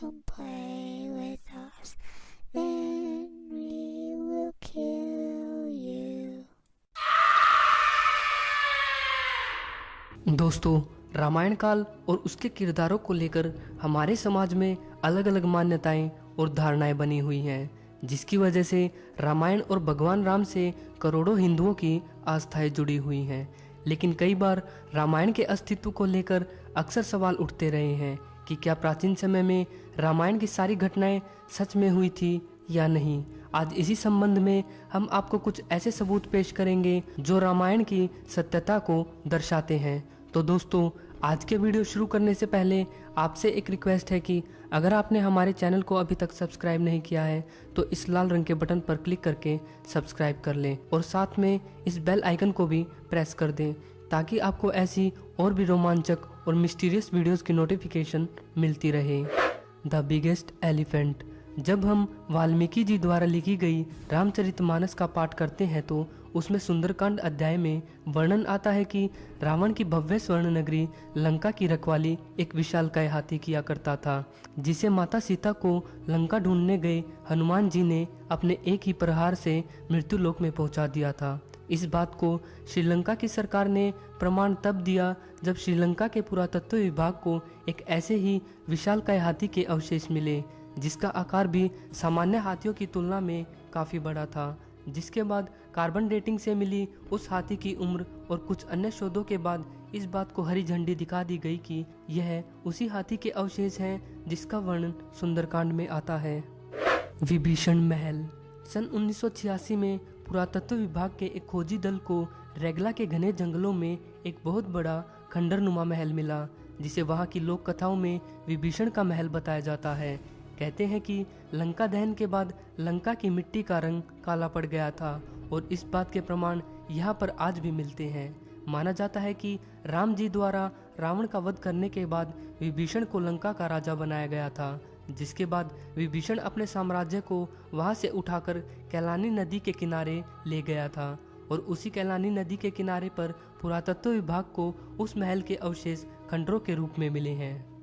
come play with us, then we will kill you. दोस्तों, रामायण काल और उसके किरदारों को लेकर हमारे समाज में अलग अलग मान्यताएं और धारणाएं बनी हुई हैं, जिसकी वजह से रामायण और भगवान राम से करोड़ों हिंदुओं की आस्थाएं जुड़ी हुई हैं। लेकिन कई बार रामायण के अस्तित्व को लेकर अक्सर सवाल उठते रहे हैं कि क्या प्राचीन समय में रामायण की सारी घटनाएं सच में हुई थी या नहीं। आज इसी संबंध में हम आपको कुछ ऐसे सबूत पेश करेंगे जो रामायण की सत्यता को दर्शाते हैं। तो दोस्तों, आज के वीडियो शुरू करने से पहले आपसे एक रिक्वेस्ट है कि अगर आपने हमारे चैनल को अभी तक सब्सक्राइब नहीं किया है तो इस लाल रंग के बटन पर क्लिक करके सब्सक्राइब कर लें और साथ में इस बेल आइकन को भी प्रेस कर दें ताकि आपको ऐसी और भी रोमांचक और मिस्टीरियस वीडियोस की नोटिफिकेशन मिलती रहे। The biggest elephant. जब हम वाल्मीकि जी द्वारा लिखी गई रामचरितमानस का पाठ करते हैं तो उसमें सुंदरकांड अध्याय में वर्णन आता है कि रावण की भव्य स्वर्ण नगरी लंका की रखवाली एक विशालकाय हाथी किया करता था, जिसे माता सीता को लंका ढूंढने गए हनुमान जी ने अपने एक ही प्रहार से मृत्यु लोक में पहुंचा दिया था। इस बात को श्रीलंका की सरकार ने प्रमाण तब दिया जब श्रीलंका के पुरातत्व विभाग को एक ऐसे ही विशालकाय हाथी के अवशेष मिले, जिसका आकार भी सामान्य हाथियों की तुलना में काफी बड़ा था। जिसके बाद कार्बन डेटिंग से मिली उस हाथी की उम्र और कुछ अन्य शोधों के बाद इस बात को हरी झंडी दिखा दी गई कि यह उसी हाथी के अवशेष हैं जिसका वर्णन सुंदरकांड में आता है। विभीषण महल। सन 1986 में पुरातत्व विभाग के एक खोजी दल को रेगला के घने जंगलों में एक बहुत बड़ा खंडरनुमा महल मिला, जिसे वहां की लोक कथाओं में विभीषण का महल बताया जाता है। कहते हैं कि लंका दहन के बाद लंका की मिट्टी का रंग काला पड़ गया था और इस बात के प्रमाण यहाँ पर आज भी मिलते हैं। माना जाता है कि राम जी द्वारा रावण का वध करने के बाद विभीषण को लंका का राजा बनाया गया था, जिसके बाद विभीषण अपने साम्राज्य को वहां से उठाकर कैलानी नदी के किनारे ले गया था और उसी कैलानी नदी के किनारे पर पुरातत्व विभाग को उस महल के अवशेष खंडरों के रूप में मिले हैं।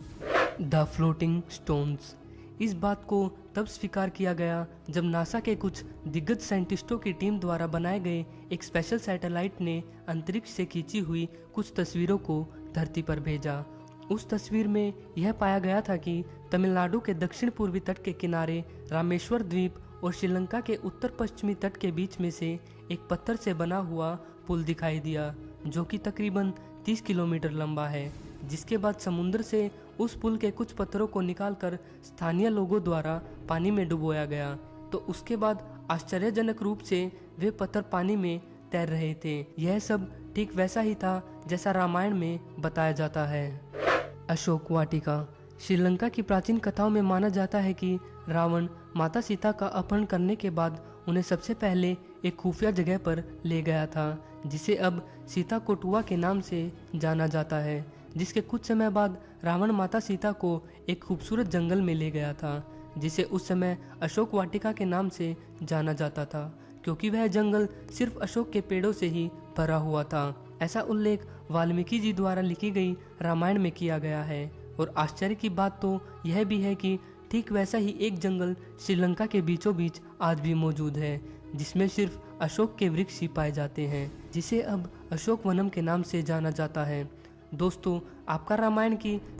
The floating stones. इस बात को तब स्वीकार किया गया जब नासा के कुछ दिग्गज साइंटिस्टों की टीम द्वारा बनाए गए एक स्पेशल सैटेलाइट ने अंतरिक्ष से खींची हुई कुछ तस्वीरों को धरती पर भेजा। उस तस्वीर में यह पाया गया था कि तमिलनाडु के दक्षिण पूर्वी तट के किनारे रामेश्वर द्वीप और श्रीलंका के उत्तर पश्चिमी तट के बीच में से एक पत्थर से बना हुआ पुल दिखाई दिया, जो कि तकरीबन 30 किलोमीटर लंबा है। जिसके बाद समुद्र से उस पुल के कुछ पत्थरों को निकालकर स्थानीय लोगों द्वारा पानी में डुबोया गया, तो उसके बाद आश्चर्यजनक रूप से वे पत्थर पानी में तैर रहे थे। यह सब ठीक वैसा ही था जैसा रामायण में बताया जाता है। अशोक वाटिका। श्रीलंका की प्राचीन कथाओं में माना जाता है कि रावण माता सीता का अपहरण करने के बाद उन्हें सबसे पहले एक खुफिया जगह पर ले गया था, जिसे अब सीता कोटुआ के नाम से जाना जाता है। जिसके कुछ समय बाद रावण माता सीता को एक खूबसूरत जंगल में ले गया था, जिसे उस समय अशोक वाटिका के नाम से जाना जाता था, क्योंकि वह जंगल सिर्फ अशोक के पेड़ों से ही भरा हुआ था। ऐसा उल्लेख वाल्मीकि जी द्वारा लिखी गई रामायण में किया गया है। और आश्चर्य की बात तो यह भी है कि ठीक वैसा ही एक जंगल श्रीलंका के बीचों बीच आज भी मौजूद है, जिसमें सिर्फ अशोक के वृक्ष ही पाए जाते हैं, जिसे अब अशोक वनम के नाम से जाना जाता है। दोस्तों, आपका रामायण की